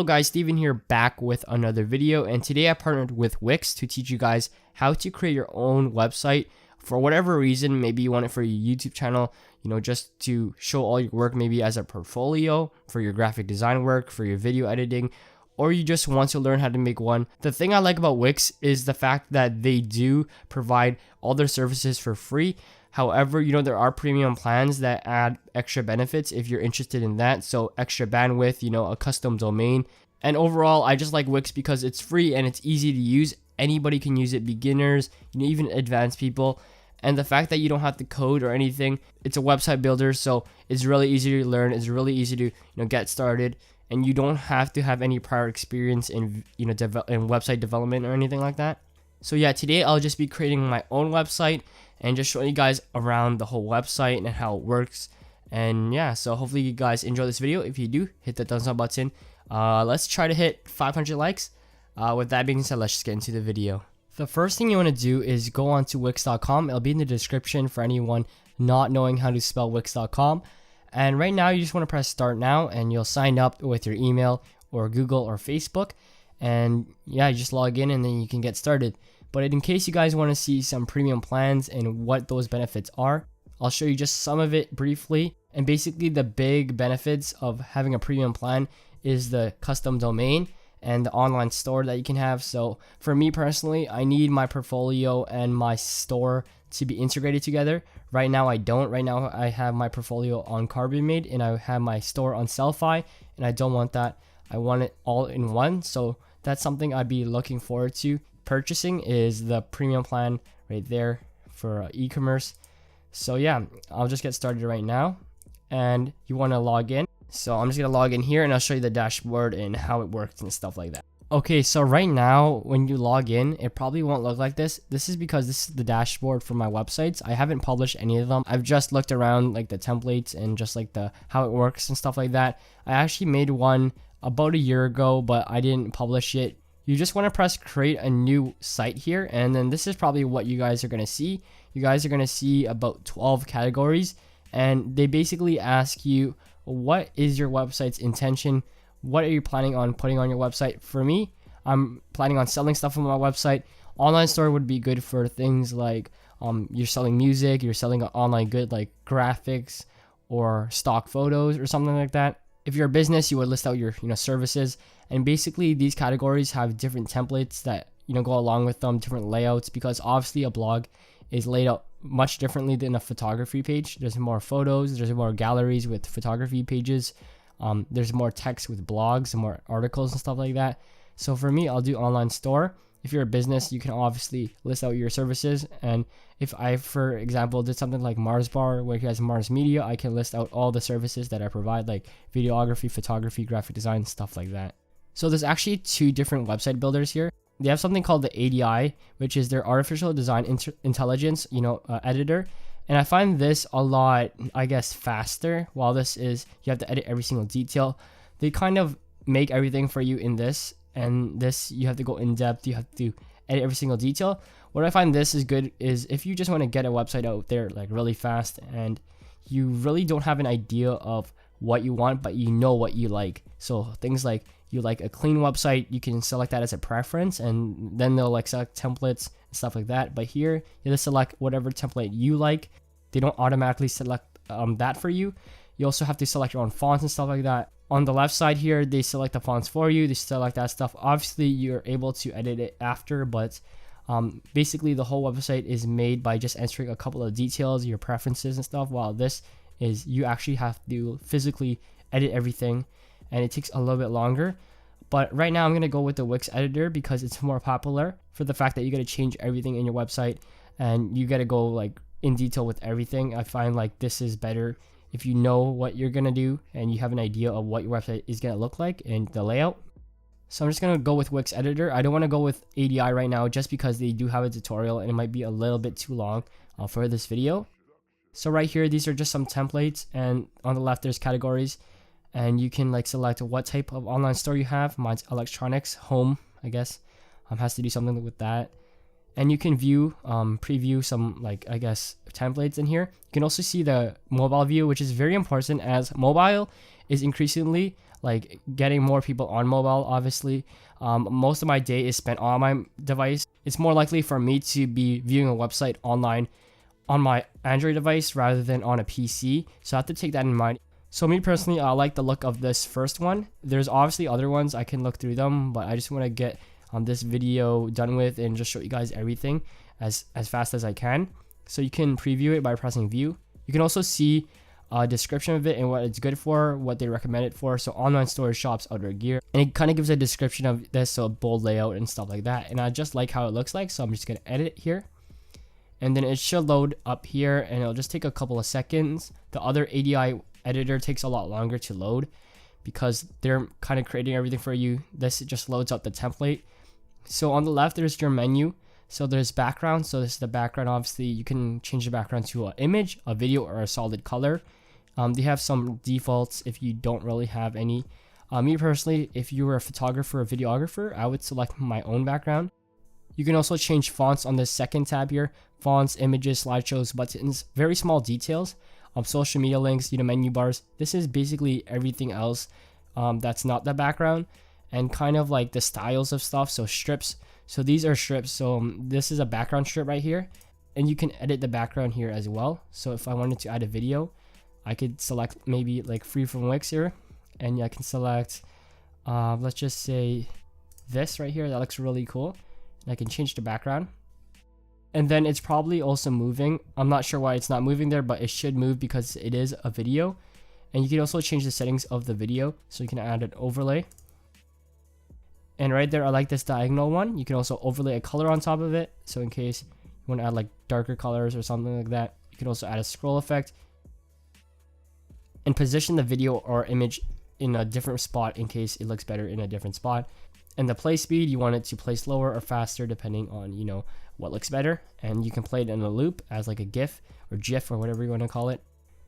Hello guys, Steven here, back with another video, and today I partnered with Wix to teach you guys how to create your own website for whatever reason. Maybe you want it for your YouTube channel, just to show all your work, maybe as a portfolio for your graphic design work, for your video editing, or you just want to learn how to make one. The thing I like about Wix is the fact that they do provide all their services for free. However, there are premium plans that add extra benefits if you're interested in that. So extra bandwidth, a custom domain. And overall, I just like Wix because it's free and it's easy to use. Anybody can use it, beginners, even advanced people. And the fact that you don't have to code or anything, it's a website builder, so it's really easy to learn. It's really easy to get started, and you don't have to have any prior experience in in website development or anything like that. So yeah, today I'll just be creating my own website and just showing you guys around the whole website and how it works. And yeah, so hopefully you guys enjoy this video. If you do, hit the thumbs up button. Let's try to hit 500 likes. With that being said, let's just get into the video. The first thing you want to do is go on to Wix.com. It'll be in the description for anyone not knowing how to spell Wix.com. And right now you just want to press start now, and you'll sign up with your email or Google or Facebook. And yeah, you just log in and then you can get started. But in case you guys want to see some premium plans and what those benefits are, I'll show you just some of it briefly. And basically the big benefits of having a premium plan is the custom domain and the online store that you can have. So for me personally, I need my portfolio and my store to be integrated together. Right now I don't. Right now I have my portfolio on Carbon-Made and I have my store on Sellfy, and I don't want that. I want it all in one. So that's something I'd be looking forward to purchasing, is the premium plan right there for e-commerce. So yeah, I'll just get started right now, and you want to log in. So I'm just gonna log in here and I'll show you the dashboard and how it works and stuff like that. Okay, so right now when you log in, it probably won't look like this. This is because this is the dashboard for my websites. I haven't published any of them. I've just looked around like the templates and just like how it works and stuff like that. I actually made one about a year ago, but I didn't publish it. You just want to press create a new site here, and then this is probably what you guys are going to see. You guys are going to see about 12 categories, and they basically ask you, what is your website's intention? What are you planning on putting on your website? For me, I'm planning on selling stuff on my website. Online store would be good for things like you're selling music, you're selling an online good like graphics or stock photos or something like that. If you're a business, you would list out your services, and basically these categories have different templates that go along with them, different layouts, because obviously a blog is laid out much differently than a photography page. There's more photos, there's more galleries with photography pages, there's more text with blogs and more articles and stuff like that. So for me, I'll do online store. If you're a business, you can obviously list out your services, and if I, for example, did something like Mars Bar, where he has Mars Media, I can list out all the services that I provide, like videography, photography, graphic design, stuff like that. So there's actually two different website builders here. They have something called the ADI, which is their artificial design intelligence, editor. And I find this a lot, faster. While this is, you have to edit every single detail. They kind of make everything for you in this, and this you have to go in depth. You have to edit every single detail. What I find this is good is if you just want to get a website out there like really fast, and you really don't have an idea of what you want, but you know what you like. So things like, you like a clean website, you can select that as a preference, and then they'll like select templates and stuff like that. But here, you just select whatever template you like. They don't automatically select that for you. You also have to select your own fonts and stuff like that. On the left side here, they select the fonts for you. They select that stuff. Obviously, you're able to edit it after, but basically the whole website is made by just entering a couple of details, your preferences and stuff, while this is you actually have to physically edit everything, and it takes a little bit longer. But right now I'm going to go with the Wix Editor because it's more popular, for the fact that you got to change everything in your website and you got to go like in detail with everything. I find like this is better if you know what you're going to do and you have an idea of what your website is going to look like and the layout. So I'm just going to go with Wix Editor. I don't want to go with ADI right now just because they do have a tutorial and it might be a little bit too long for this video. So right here, these are just some templates, and on the left there's categories, and you can like select what type of online store you have. Mine's electronics, home, I guess. Has to do something with that. And you can view, preview some templates in here. You can also see the mobile view, which is very important, as mobile is increasingly like getting more people on mobile. Obviously, most of my day is spent on my device. It's more likely for me to be viewing a website online on my Android device rather than on a PC, so I have to take that in mind. So me personally, I like the look of this first one. There's obviously other ones, I can look through them, but I just want to get this video done with and just show you guys everything as fast as I can. So you can preview it by pressing view. You can also see a description of it and what it's good for, what they recommend it for. So online storage, shops, outdoor gear, and it kind of gives a description of this, so bold layout and stuff like that. And I just like how it looks like, so I'm just gonna edit it here. And then it should load up here, and it'll just take a couple of seconds. The other ADI editor takes a lot longer to load because they're kind of creating everything for you. This just loads up the template. So on the left, there's your menu. So there's background. So this is the background. Obviously, you can change the background to an image, a video, or a solid color. They have some defaults if you don't really have any. Me personally, if you were a photographer or videographer, I would select my own background. You can also change fonts on the second tab here. Fonts, images, slideshows, buttons, very small details. Social media links, menu bars. This is basically everything else that's not the background, and kind of like the styles of stuff. So strips. So these are strips. So this is a background strip right here, and you can edit the background here as well. So if I wanted to add a video, I could select maybe like free from Wix here, and I can select, let's just say this right here. That looks really cool. And I can change the background. And then it's probably also moving. I'm not sure why it's not moving there, but it should move because it is a video. And you can also change the settings of the video. So you can add an overlay. And right there, I like this diagonal one. You can also overlay a color on top of it. So in case you want to add like darker colors or something like that, you can also add a scroll effect. And position the video or image in a different spot in case it looks better in a different spot. And the play speed, you want it to play slower or faster depending on, what looks better. And you can play it in a loop as like a GIF or GIF or whatever you want to call it.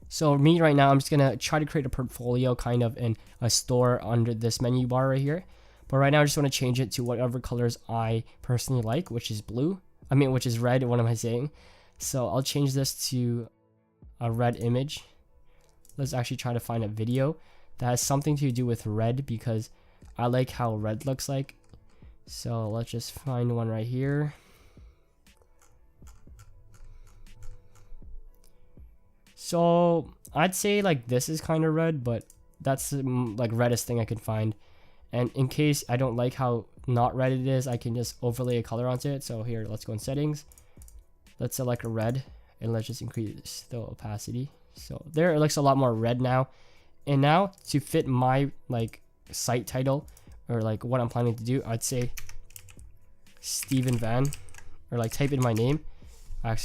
So me right now, I'm just going to try to create a portfolio kind of in a store under this menu bar right here. But right now, I just want to change it to whatever colors I personally like, which is which is red. What am I saying? So I'll change this to a red image. Let's actually try to find a video that has something to do with red because I like how red looks like. So let's just find one right here. So I'd say like this is kind of red, but that's like reddest thing I could find. And in case I don't like how not red it is, I can just overlay a color onto it. So here, let's go in settings. Let's select a red and let's just increase the opacity. So there, it looks a lot more red now. And now to fit my like site title or like what I'm planning to do, I'd say Steven Van, or like type in my name. I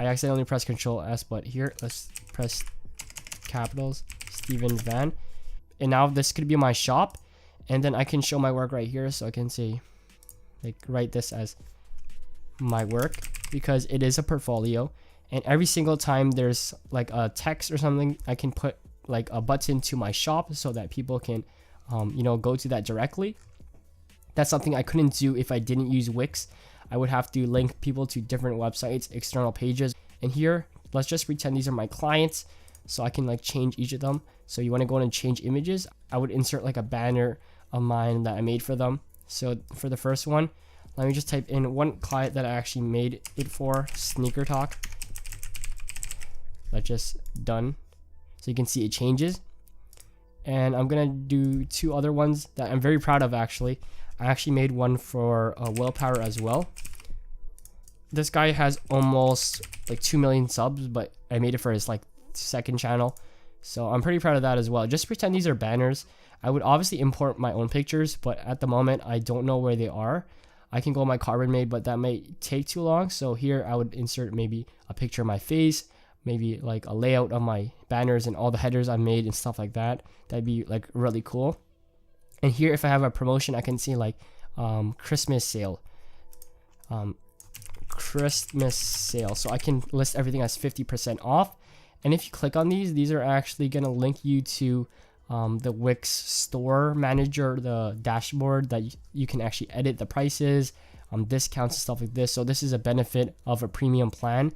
accidentally pressed Control S, but here let's press capitals, Steven Van. And now this could be my shop, and then I can show my work right here. So I can say like write this as my work because it is a portfolio. And every single time there's like a text or something, I can put like a button to my shop so that people can go to that directly. That's something I couldn't do if I didn't use Wix. I would have to link people to different websites, external pages. And here, let's just pretend these are my clients so I can like change each of them. So you want to go in and change images. I would insert like a banner of mine that I made for them. So for the first one, let me just type in one client that I actually made it for, Sneaker Talk. That's just done. So you can see it changes. And I'm going to do two other ones that I'm very proud of actually. I actually made one for Willpower as well. This guy has almost like 2 million subs, but I made it for his like second channel. So I'm pretty proud of that as well. Just pretend these are banners. I would obviously import my own pictures, but at the moment I don't know where they are. I can go my Carbon Made, but that may take too long. So here I would insert maybe a picture of my face, maybe like a layout of my banners and all the headers I made and stuff like that. That'd be like really cool. And here, if I have a promotion, I can see like Christmas sale. Christmas sale. So I can list everything as 50% off. And if you click on these are actually going to link you to the Wix Store Manager, the dashboard that you can actually edit the prices, discounts and stuff like this. So this is a benefit of a premium plan.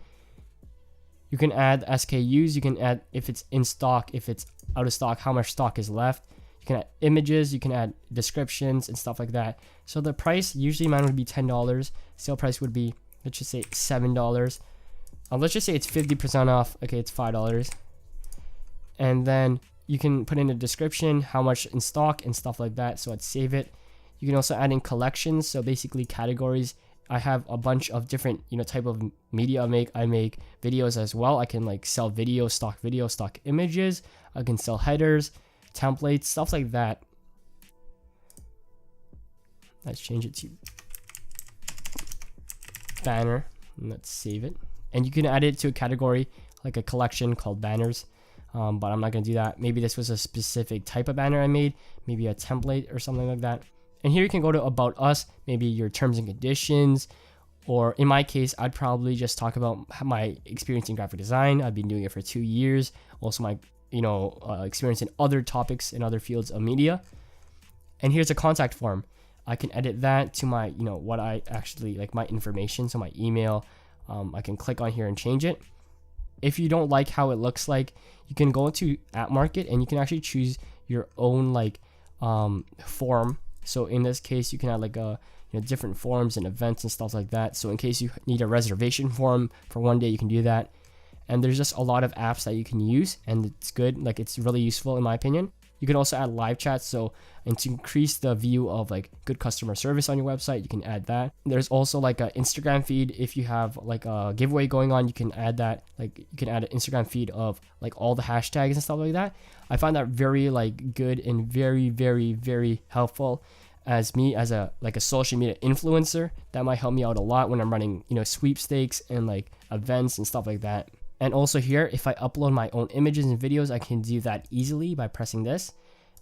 You can add SKUs. You can add if it's in stock, if it's out of stock, how much stock is left. You can add images, you can add descriptions and stuff like that. So the price, usually mine would be $10. Sale price would be, let's just say $7. Let's just say it's 50% off. Okay, it's $5. And then you can put in a description, how much in stock and stuff like that. So I'd save it. You can also add in collections. So basically categories. I have a bunch of different, type of media I make videos as well. I can like sell videos, stock images. I can sell headers, templates, stuff like that. Let's change it to banner. And let's save it. And you can add it to a category, like a collection called banners. But I'm not going to do that. Maybe this was a specific type of banner I made, maybe a template or something like that. And here you can go to About Us, maybe your terms and conditions, or in my case, I'd probably just talk about my experience in graphic design. I've been doing it for 2 years. Also my, experience in other topics in other fields of media. And here's a contact form. I can edit that to my, what I actually like, my information. So my email, I can click on here and change it. If you don't like how it looks like, you can go into App Market and you can actually choose your own form. So in this case, you can add different forms and events and stuff like that. So in case you need a reservation form for one day, you can do that. And there's just a lot of apps that you can use, and it's good. It's really useful in my opinion. You can also add live chats. And to increase the view of good customer service on your website, you can add that. There's also an Instagram feed. If you have a giveaway going on, you can add that. You can add an Instagram feed of all the hashtags and stuff like that. I find that very good and very, very, very helpful as a social media influencer. That might help me out a lot when I'm running, sweepstakes and events and stuff like that. And also here, if I upload my own images and videos, I can do that easily by pressing this.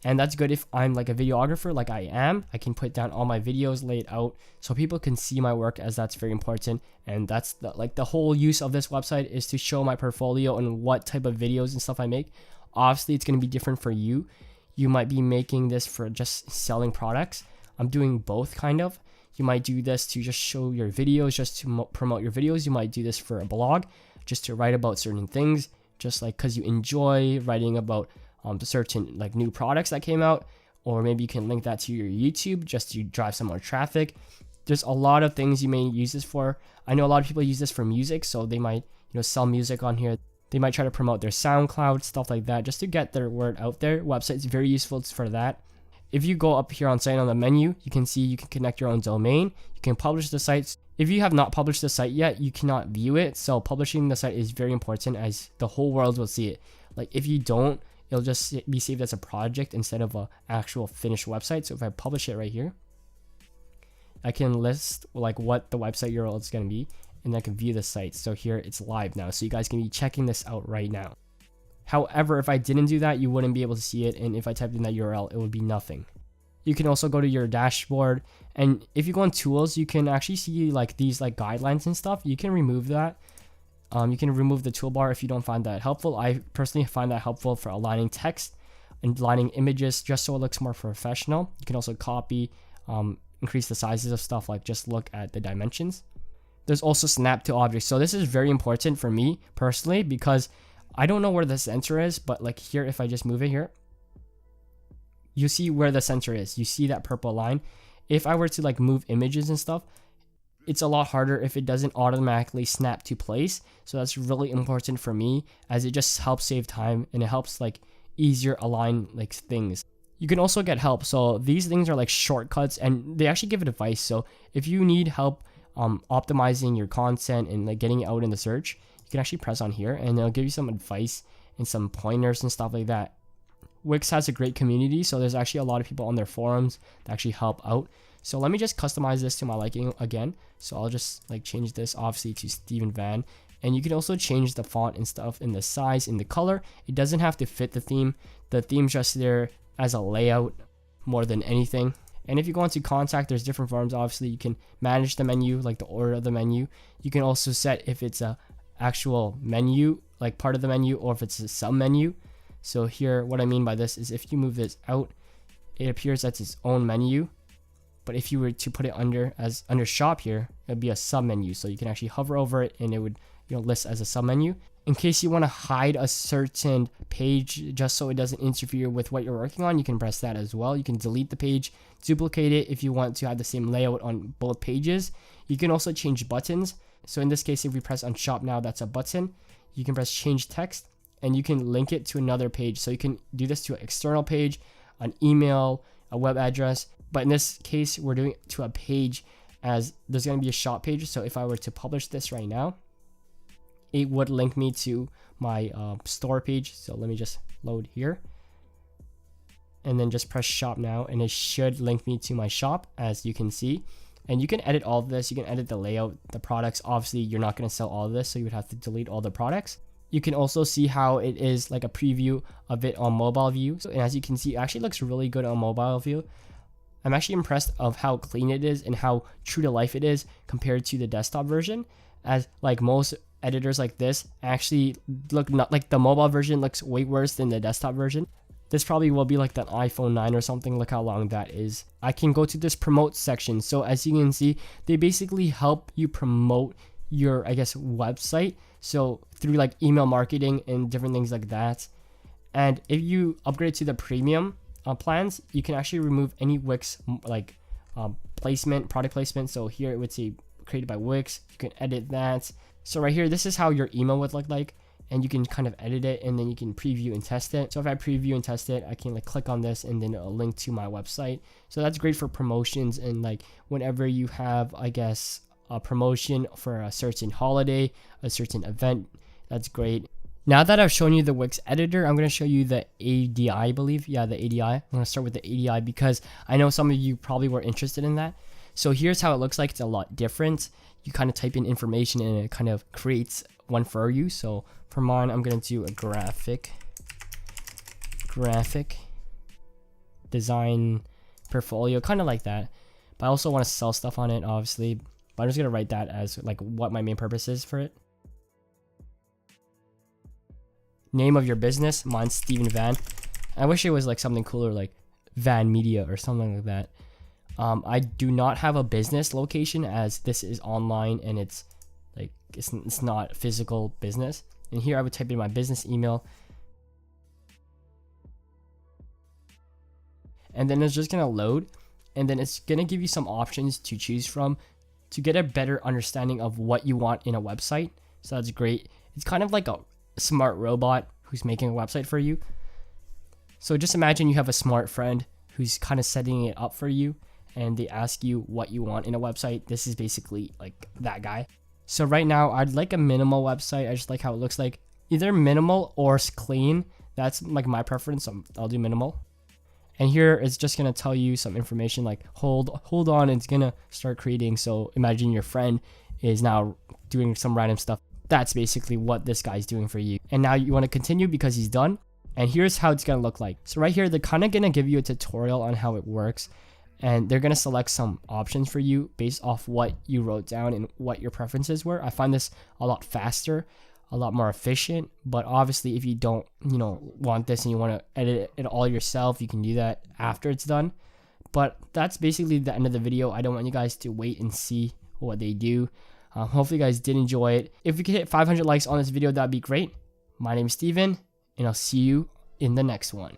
And that's good if I'm a videographer like I am. I can put down all my videos laid out so people can see my work, as that's very important. And that's the whole use of this website is to show my portfolio and what type of videos and stuff I make. Obviously, it's going to be different for you. You might be making this for just selling products. I'm doing both kind of. You might do this to just show your videos, just to promote your videos. You might do this for a blog, just to write about certain things, just because you enjoy writing about certain new products that came out. Or maybe you can link that to your YouTube just to drive some more traffic. There's a lot of things you may use this for. I know a lot of people use this for music, so they might sell music on here. They might try to promote their SoundCloud, stuff like that, just to get their word out there. Website's very useful for that. If you go up here on site on the menu, you can see you can connect your own domain. You can publish the site. If you have not published the site yet, you cannot view it. So publishing the site is very important, as the whole world will see it. If you don't, it'll just be saved as a project instead of an actual finished website. So if I publish it right here, I can list what the website URL is going to be, and I can view the site. So here it's live now. So you guys can be checking this out right now. However, if I didn't do that, you wouldn't be able to see it. And if I typed in that URL, it would be nothing. You can also go to your dashboard. And if you go on tools, you can actually see these guidelines and stuff. You can remove that. You can remove the toolbar if you don't find that helpful. I personally find that helpful for aligning text and aligning images just so it looks more professional. You can also copy, increase the sizes of stuff, just look at the dimensions. There's also snap to object. So this is very important for me personally, because I don't know where the center is, but here, if I just move it here, you see where the center is. You see that purple line. If I were to move images and stuff, it's a lot harder if it doesn't automatically snap to place. So that's really important for me, as it just helps save time and it helps easier align things. You can also get help. So these things are shortcuts, and they actually give advice. So if you need help optimizing your content and getting it out in the search, you can actually press on here and it'll give you some advice and some pointers and stuff like that. Wix has a great community, so there's actually a lot of people on their forums that actually help out. So let me just customize this to my liking again. So I'll just change this obviously to Steven Van. And you can also change the font and stuff, in the size, in the color. It doesn't have to fit the theme. The theme's just there as a layout more than anything. And if you go into contact, there's different forms. Obviously, you can manage the menu, the order of the menu. You can also set if it's a actual menu, part of the menu, or if it's a sub menu. So here, what I mean by this is if you move this out, it appears as its own menu. But if you were to put it under shop here, it would be a sub menu. So you can actually hover over it and it would list as a sub menu. In case you want to hide a certain page just so it doesn't interfere with what you're working on, you can press that as well. You can delete the page, duplicate it if you want to have the same layout on both pages. You can also change buttons. So in this case, if we press on shop now, that's a button. You can press change text and you can link it to another page. So you can do this to an external page, an email, a web address. But in this case, we're doing it to a page as there's going to be a shop page. So if I were to publish this right now, it would link me to my store page. So let me just load here and then just press shop now, and it should link me to my shop, as you can see. And you can edit all of this. You can edit the layout, the products. Obviously, you're not going to sell all of this, so you would have to delete all the products. You can also see how it is like a preview of it on mobile view. So, and as you can see, it actually looks really good on mobile view. I'm actually impressed of how clean it is and how true to life it is compared to the desktop version, as like most editors like this actually look, not like the mobile version looks way worse than the desktop version. This probably will be like the iPhone 9 or something. Look how long that is. I can go to this promote section. So as you can see, they basically help you promote your, I guess, website. So through like email marketing and different things like that. And if you upgrade to the premium plans, you can actually remove any Wix like placement, product placement. So here it would say created by Wix. You can edit that. So right here, this is how your email would look like, and you can kind of edit it, and then you can preview and test it. So if I preview and test it, I can like click on this and then a link to my website. So that's great for promotions, and like whenever you have, I guess, a promotion for a certain holiday, a certain event, that's great. Now that I've shown you the Wix editor, I'm going to show you the ADI, I believe. Yeah, the ADI. I'm going to start with the ADI because I know some of you probably were interested in that. So here's how it looks like. It's a lot different. You kind of type in information and it kind of creates one for you. So for mine, I'm going to do a graphic design portfolio, kind of like that. But I also want to sell stuff on it, obviously. But I'm just going to write that as like what my main purpose is for it. Name of your business, mine's Steven Van. I wish it was like something cooler like Van Media or something like that. I do not have a business location as this is online and it's like it's not physical business. And here I would type in my business email, and then it's just gonna load, and then it's gonna give you some options to choose from to get a better understanding of what you want in a website. So that's great. It's kind of like a smart robot who's making a website for you. So just imagine you have a smart friend who's kind of setting it up for you, and they ask you what you want in a website. This is basically like that guy. So right now I'd like a minimal website. I just like how it looks like, either minimal or clean. That's like my preference. So I'll do minimal. And here it's just gonna tell you some information like hold on, it's gonna start creating. So imagine your friend is now doing some random stuff. That's basically what this guy's doing for you. And now you want to continue because he's done. And here's how it's gonna look like. So right here, they're kind of gonna give you a tutorial on how it works. And they're going to select some options for you based off what you wrote down and what your preferences were. I find this a lot faster, a lot more efficient. But obviously, if you don't, want this and you want to edit it all yourself, you can do that after it's done. But that's basically the end of the video. I don't want you guys to wait and see what they do. Hopefully, you guys did enjoy it. If we could hit 500 likes on this video, that'd be great. My name is Steven, and I'll see you in the next one.